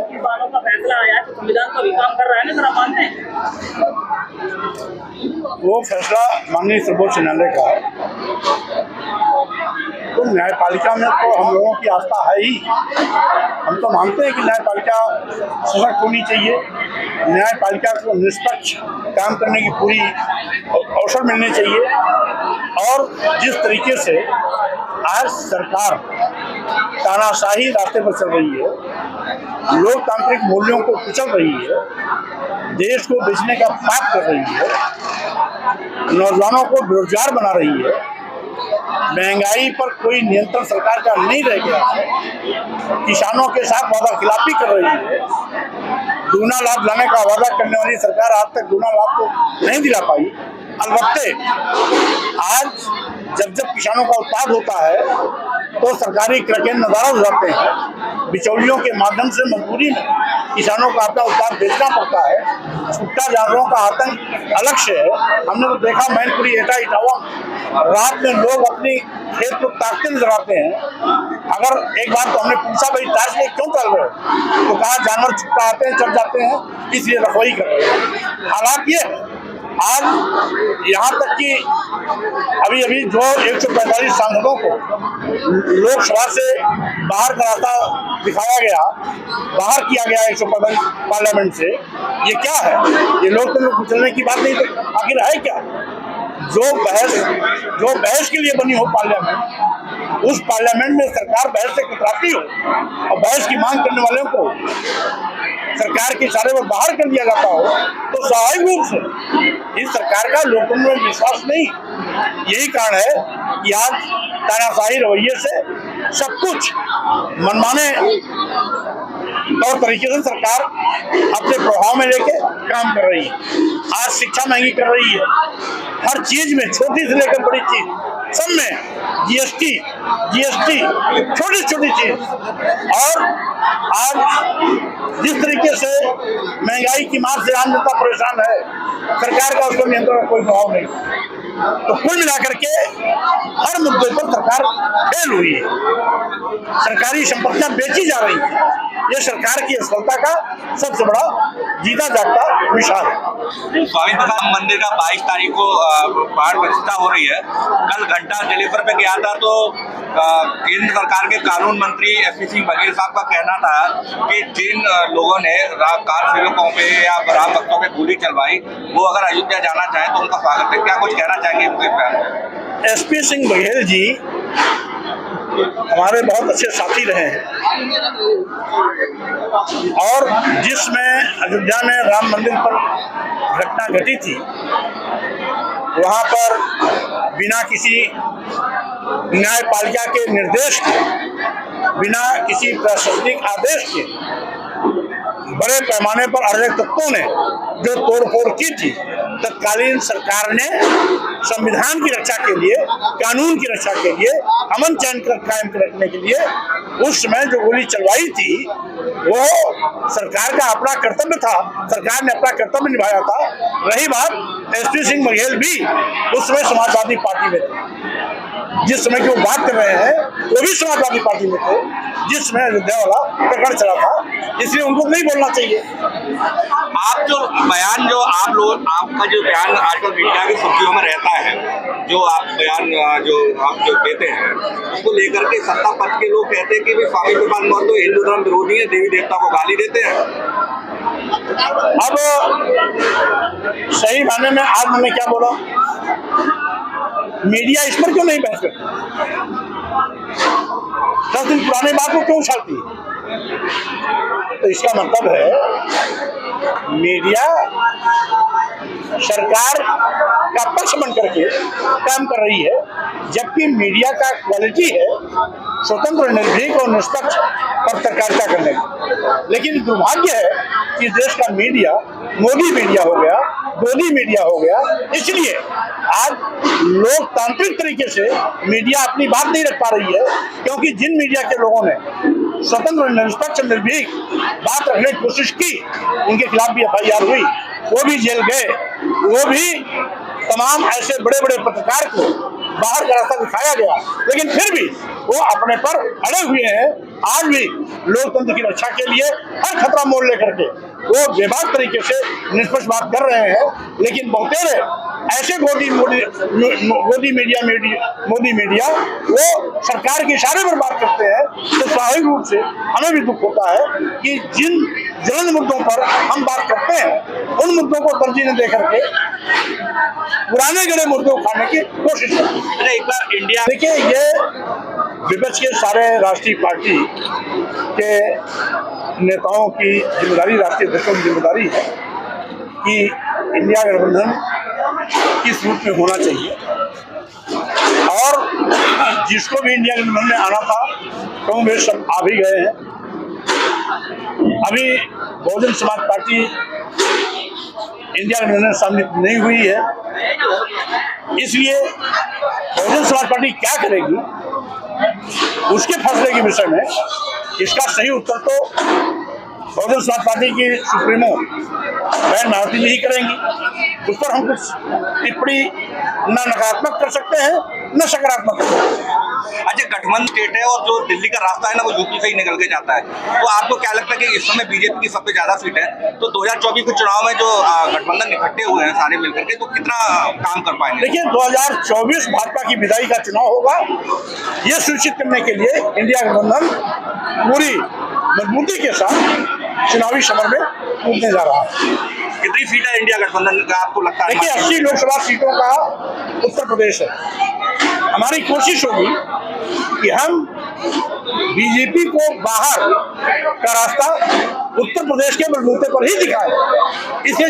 की बातों का फैसला आया तो संविधान तो अभी काम कर रहा है ना, सर आप मानते हैं? वो फैसला माननीय सर्वोच्च न्यायालय का है, तो न्यायपालिका में तो हम लोगों की आस्था है ही। हम तो मानते हैं कि न्यायपालिका सशक्त होनी चाहिए, न्यायपालिका को निष्पक्ष काम करने की पूरी अवसर मिलने चाहिए। और जिस तरीके से आज सरकार तानाशाही रास्ते पर चल रही है, लोकतांत्रिक मूल्यों को कुचल रही है, देश को बेचने का पाप कर रही है, नौजवानों को बेरोजगार बना रही है, महंगाई पर कोई नियंत्रण सरकार का नहीं रह गया है, किसानों के साथ वादा खिलाफी कर रही है, दूना लाभ लाने का वादा करने वाली सरकार आज तक दूना लाभ को नहीं दिला पाई। अलबत्ते आज जब किसानों का उत्पाद होता है तो सरकारी क्रय नदारद हो जाते हैं, बिचौलियों के माध्यम से मजबूरी में किसानों को अपना उत्पाद बेचना पड़ता है। छुट्टा जानवरों का आतंक अलग से है। हमने तो देखा मैनपुरी एटा इटावा रात में लोग अपनी खेत को ताकते नजर आते हैं। अगर एक बार तो हमने पूछा भाई टार्च में क्यों चल रहे हो, तो कहा जानवर छुट्टा आते हैं चढ़ जाते हैं इसलिए रखवाई कर रहे हैं। हालांकि आज यहाँ तक कि अभी जो 145 सांसदों को लोकसभा से बाहर का रास्ता दिखाया गया, बाहर किया गया 145 पार्लियामेंट से, ये क्या है? ये लोकतंत्र कुचलने की बात नहीं, तो आखिर है क्या? जो बहस के लिए बनी हो पार्लियामेंट, उस पार्लियामेंट में सरकार बहस से कतराती हो और बहस की मांग करने वालों को सरकार के इशारे पर बाहर कर दिया जाता हो, तो स्वाभाविक रूप से इस सरकार का लोकतंत्र में विश्वास नहीं। यही कारण है कि आज तानाशाही रवैये से सब कुछ मनमाने तौर तरीके से सरकार अपने प्रभाव में लेके काम कर रही है। आज शिक्षा महंगी कर रही है, हर चीज में, छोटी से लेकर बड़ी चीज सब में जीएसटी छोटी छोटी चीज। और आज जिस तरीके से महंगाई की मार से आम जनता परेशान है, सरकार का उसको नियंत्रण का कोई प्रभाव नहीं। तो कुल मिलाकर के हर मुद्दे पर सरकार फेल हुई है, सरकारी संपत्तियां बेची जा रही है। ये सरकार की असफलता का सबसे बड़ा जीता जागता मिसाल है। स्वामी प्रसाद मंदिर का 22 तारीख को प्राण प्रतिष्ठा हो रही है। कल घंटा जलेसर पे गया था तो केंद्र सरकार के कानून मंत्री एसपी सिंह बघेल साहब का कहना था कि जिन लोगों ने कार सेवकों पे या राम भक्तों पे गोली चलवाई, वो अगर अयोध्या जाना चाहे तो उनका स्वागत है। क्या कुछ कहना चाहेंगे उनके प्यार? एसपी सिंह बघेल जी हमारे बहुत अच्छे साथी रहे हैं, और जिसमें अयोध्या में राम मंदिर पर घटना घटी थी, वहां पर बिना किसी न्यायपालिका के निर्देश के, बिना किसी प्रशासनिक आदेश के बड़े पैमाने पर अराजक तत्वों ने जो तोड़फोड़ की थी, तत्कालीन सरकार ने संविधान की रक्षा के लिए, कानून की रक्षा के लिए, अमन चैन कायम रखने के लिए उस समय जो गोली चलवाई थी, वो सरकार का अपना कर्तव्य था, सरकार ने अपना कर्तव्य निभाया था। रही बात, एसपी सिंह बघेल भी उस समय समाजवादी पार्टी में थे, जिस समय की वो बात कर रहे हैं वो भी समाजवादी पार्टी में थे, जिस समय अयोध्या वाला प्रकरण चला था, इसलिए उनको नहीं बोलना चाहिए। आप जो बयान, जो आप लोग, आपका जो बयान आजकल मीडिया की सुर्खियों में रहता है, जो आप बयान जो आप जो देते हैं, उसको लेकर के सत्ता पक्ष के लोग कहते हैं कि भी स्वामी प्रसाद मौर्य तो हिंदू धर्म विरोधी है, देवी देवता को गाली देते हैं। अब सही मायने में आज मैंने क्या बोला, मीडिया इस पर क्यों नहीं बहस करती? 10 दिन पुराने बात को क्यों उछालती है? तो इसका मतलब है मीडिया सरकार का पक्ष बन करके काम कर रही है, जबकि मीडिया का क्वालिटी है स्वतंत्र, निर्भीक और निष्पक्ष पत्रकारिता करने का। लेकिन दुर्भाग्य है कि देश का मीडिया मोदी मीडिया हो गया, गोदी मीडिया हो गया। इसलिए आज लोकतांत्रिक तरीके से मीडिया अपनी बात नहीं रख पा रही है, क्योंकि जिन मीडिया के लोगों ने स्वतंत्र, निष्पक्ष, निर्भीक बात रखने की कोशिश की, उनके खिलाफ भी FIR हुई, वो भी जेल गए। वो भी तमाम ऐसे बड़े बड़े पत्रकार को बाहर का रास्ता दिखाया गया, लेकिन फिर भी वो अपने पर अड़े हुए हैं। आज भी लोकतंत्र की रक्षा के लिए हर खतरा मोल लेकर के वो बेबाक तरीके से निष्पक्ष बात कर रहे हैं, लेकिन बहुतेरे ऐसे मोदी मीडिया वो सरकार के इशारे पर बात करते हैं। तो स्वाभाविक रूप से हमें भी दुख होता है कि जिन ज्वलंत मुद्दों पर हम बात करते हैं उन मुद्दों को तरजीह न दे करके पुराने गड़े मुद्दे उठाने की कोशिश करते हैं। एक बार इंडिया देखिए, ये विपक्ष के सारे राष्ट्रीय पार्टी के नेताओं की जिम्मेदारी, राष्ट्रीय अध्यक्षों की जिम्मेदारी है कि इंडिया गठबंधन किस रूप में होना चाहिए, और जिसको भी इंडिया गठबंधन में आना था कम बेश सब आ भी गए हैं। अभी बहुजन समाज पार्टी इंडिया गठबंधन में शामिल नहीं हुई है, इसलिए बहुजन समाज पार्टी क्या करेगी उसके फैसले के विषय में इसका सही उत्तर तो बहुजन समाज पार्टी की सुप्रीमो बहन मायावती जी ही करेंगी। उस पर हम कुछ टिप्पणी न नकारात्मक कर सकते हैं न सकारात्मक कर सकते हैं। अच्छा, गठबंधन स्टेट है और जो दिल्ली का रास्ता है ना वो यूपी से ही निकल के जाता है, तो आपको क्या लगता है कि इस समय बीजेपी की सबसे ज्यादा सीट है, तो 2024 के चुनाव में जो गठबंधन इकट्ठे हुए हैं सारे मिलकर के, तो कितना काम कर पाएंगे? देखिए, 2024 भाजपा की विदाई का चुनाव होगा। ये सुनिश्चित करने के लिए इंडिया गठबंधन पूरी मजबूती के साथ चुनावी समर में कूदने जा रहा है। कितनी सीट है इंडिया गठबंधन का आपको लगता है? देखिए, 80 लोकसभा सीटों का उत्तर प्रदेश है। हमारी कोशिश होगी कि हम बीजेपी को बाहर का रास्ता उत्तर प्रदेश के बलबूते पर ही दिखाएं। इसे